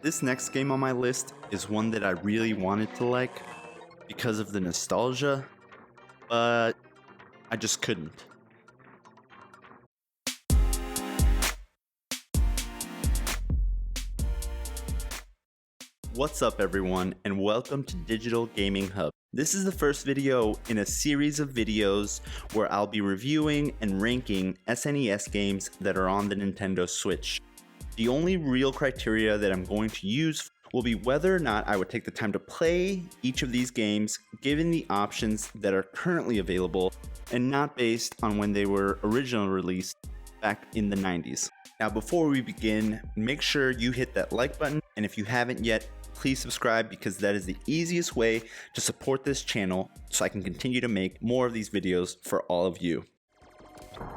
This next game on my list is one that I really wanted to like because of the nostalgia, but I just couldn't. What's up everyone, and welcome to Digital Gaming Hub. This is the first video in a series of videos where I'll be reviewing and ranking SNES games that are on the Nintendo Switch. The only real criteria that I'm going to use will be whether or not I would take the time to play each of these games given the options that are currently available and not based on when they were originally released back in the 90s. Now before we begin, make sure you hit that like button, and if you haven't yet, please subscribe because that is the easiest way to support this channel so I can continue to make more of these videos for all of you.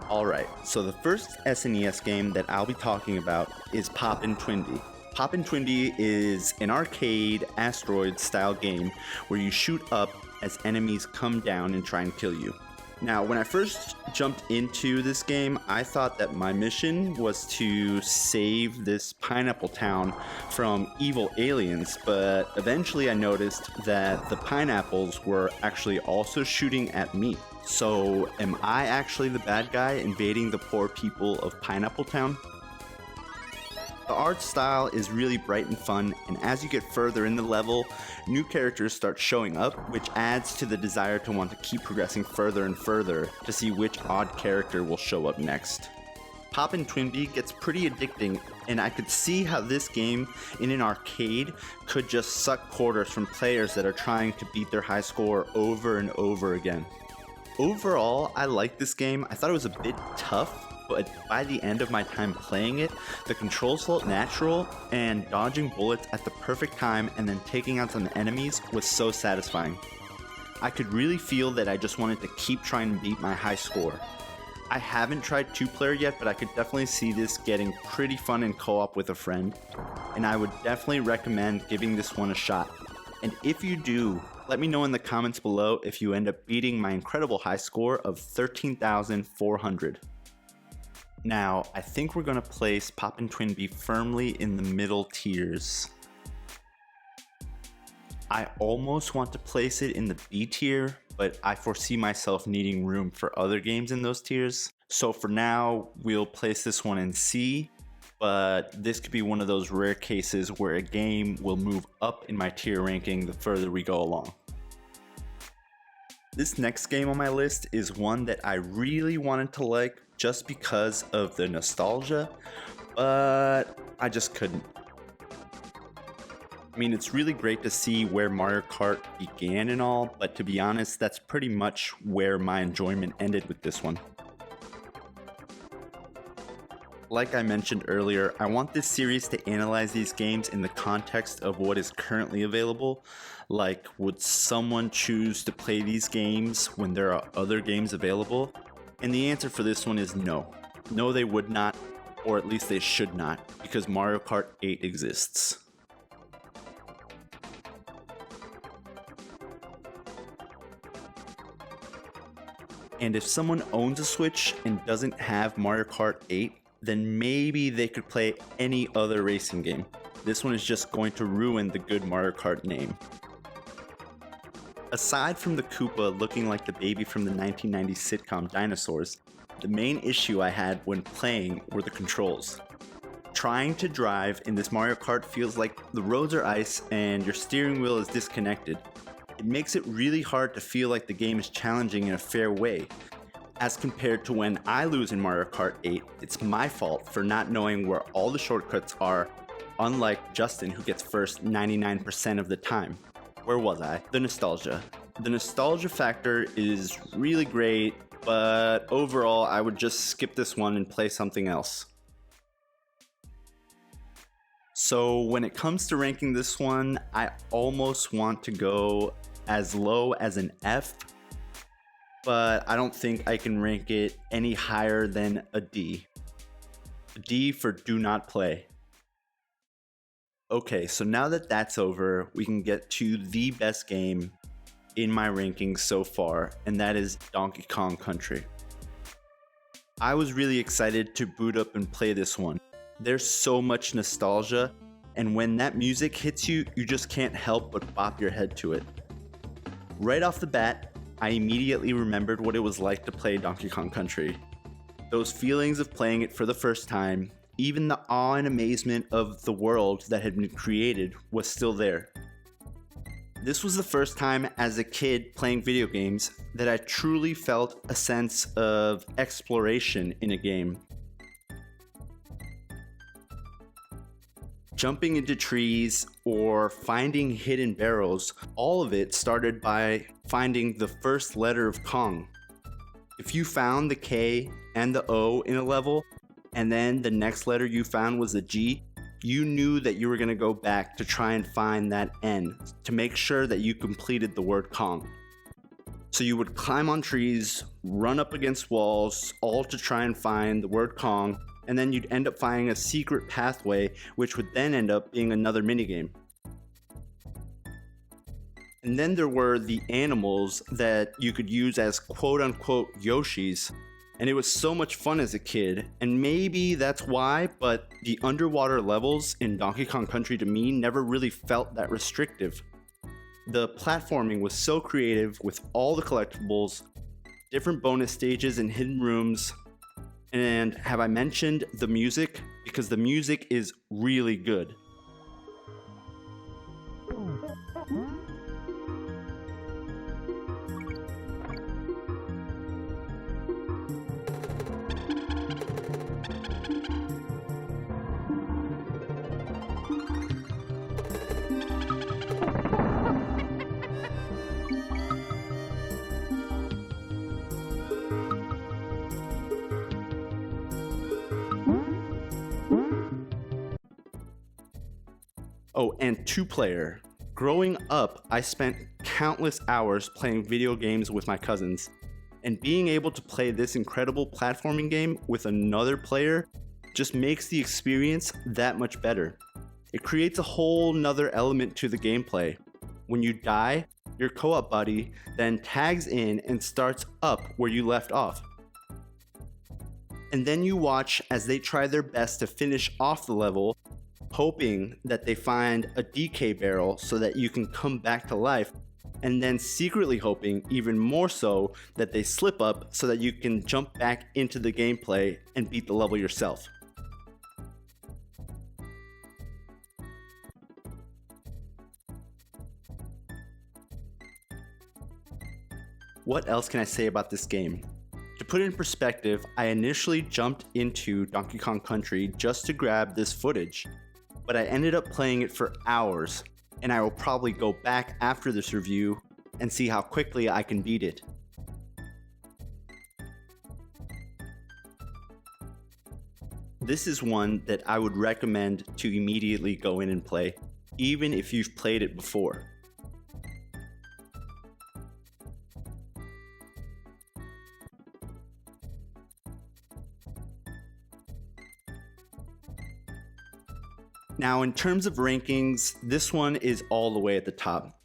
Alright, so the first SNES game that I'll be talking about is Poppin' TwinBee. Poppin' TwinBee is an arcade asteroid style game where you shoot up as enemies come down and try and kill you. Now, when I first jumped into this game, I thought that my mission was to save this pineapple town from evil aliens, but eventually I noticed that the pineapples were actually also shooting at me. So, am I actually the bad guy invading the poor people of Pineapple Town? The art style is really bright and fun, and as you get further in the level, new characters start showing up, which adds to the desire to want to keep progressing further and further to see which odd character will show up next. Poppin' TwinBee gets pretty addicting, and I could see how this game in an arcade could just suck quarters from players that are trying to beat their high score over and over again. Overall, I like this game. I thought it was a bit tough, but by the end of my time playing it, the controls felt natural, and dodging bullets at the perfect time and then taking out some enemies was so satisfying. I could really feel that I just wanted to keep trying to beat my high score. I haven't tried 2-player yet, but I could definitely see this getting pretty fun in co-op with a friend, and I would definitely recommend giving this one a shot. And if you do, let me know in the comments below if you end up beating my incredible high score of 13,400. Now, I think we're going to place Poppin' TwinBee firmly in the middle tiers. I almost want to place it in the B tier, but I foresee myself needing room for other games in those tiers. So for now, we'll place this one in C, but this could be one of those rare cases where a game will move up in my tier ranking the further we go along. This next game on my list is one that I really wanted to like just because of the nostalgia, but I just couldn't. I mean, it's really great to see where Mario Kart began and all, but to be honest, that's pretty much where my enjoyment ended with this one. Like I mentioned earlier, I want this series to analyze these games in the context of what is currently available. Like, would someone choose to play these games when there are other games available? And the answer for this one is no. No, they would not, or at least they should not, because Mario Kart 8 exists. And if someone owns a Switch and doesn't have Mario Kart 8, then maybe they could play any other racing game. This one is just going to ruin the good Mario Kart name. Aside from the Koopa looking like the baby from the 1990s sitcom Dinosaurs, the main issue I had when playing were the controls. Trying to drive in this Mario Kart feels like the roads are ice and your steering wheel is disconnected. It makes it really hard to feel like the game is challenging in a fair way. As compared to when I lose in Mario Kart 8, it's my fault for not knowing where all the shortcuts are, unlike Justin who gets first 99% of the time. Where was I? The nostalgia. The nostalgia factor is really great, but overall I would just skip this one and play something else. So when it comes to ranking this one, I almost want to go as low as an F, but I don't think I can rank it any higher than a D. A D for do not play. Okay, so now that that's over, we can get to the best game in my rankings so far, and that is Donkey Kong Country. I was really excited to boot up and play this one. There's so much nostalgia, And when that music hits you, you just can't help but bop your head to it. Right off the bat, I immediately remembered what it was like to play Donkey Kong Country. Those feelings of playing it for the first time, even the awe and amazement of the world that had been created was still there. This was the first time as a kid playing video games that I truly felt a sense of exploration in a game. Jumping into trees or finding hidden barrels, all of it started by finding the first letter of Kong. If you found the K and the O in a level, and then the next letter you found was a G, you knew that you were going to go back to try and find that N to make sure that you completed the word Kong. So you would climb on trees, run up against walls, all to try and find the word Kong, and then you'd end up finding a secret pathway, which would then end up being another minigame. And then there were the animals that you could use as quote-unquote Yoshis, and it was so much fun as a kid, and maybe that's why, but the underwater levels in Donkey Kong Country to me never really felt that restrictive. The platforming was so creative with all the collectibles, different bonus stages and hidden rooms. And have I mentioned the music? Because the music is really good. Oh, and 2-player. Growing up, I spent countless hours playing video games with my cousins, and being able to play this incredible platforming game with another player just makes the experience that much better. It creates a whole nother element to the gameplay. When you die, your co-op buddy then tags in and starts up where you left off. And then you watch as they try their best to finish off the level, hoping that they find a DK barrel so that you can come back to life, and then secretly hoping even more so that they slip up so that you can jump back into the gameplay and beat the level yourself. What else can I say about this game? To put it in perspective, I initially jumped into Donkey Kong Country just to grab this footage, but I ended up playing it for hours, and I will probably go back after this review and see how quickly I can beat it. This is one that I would recommend to immediately go in and play, even if you've played it before. Now, in terms of rankings, this one is all the way at the top.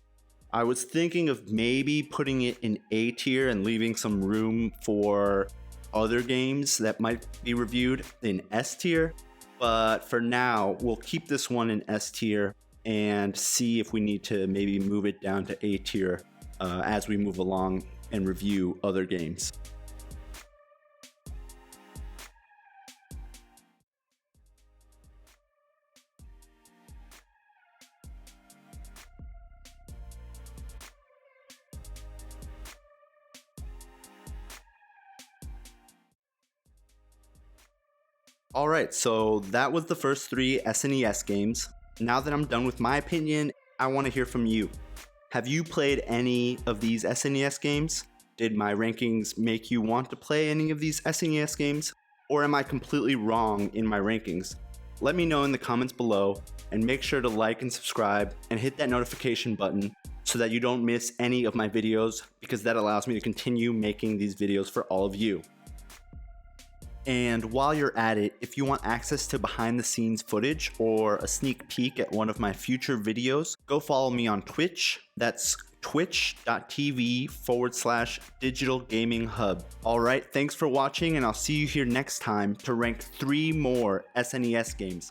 I was thinking of maybe putting it in A tier and leaving some room for other games that might be reviewed in S tier, but for now, we'll keep this one in S tier and see if we need to maybe move it down to A tier as we move along and review other games. Alright, so that was the first 3 SNES games. Now that I'm done with my opinion, I want to hear from you. Have you played any of these SNES games? Did my rankings make you want to play any of these SNES games? Or am I completely wrong in my rankings? Let me know in the comments below, and make sure to like and subscribe and hit that notification button so that you don't miss any of my videos, because that allows me to continue making these videos for all of you. And while you're at it, if you want access to behind the scenes footage or a sneak peek at one of my future videos, go follow me on Twitch. That's twitch.tv/Digital Gaming Hub. Alright, thanks for watching, and I'll see you here next time to rank 3 more SNES games.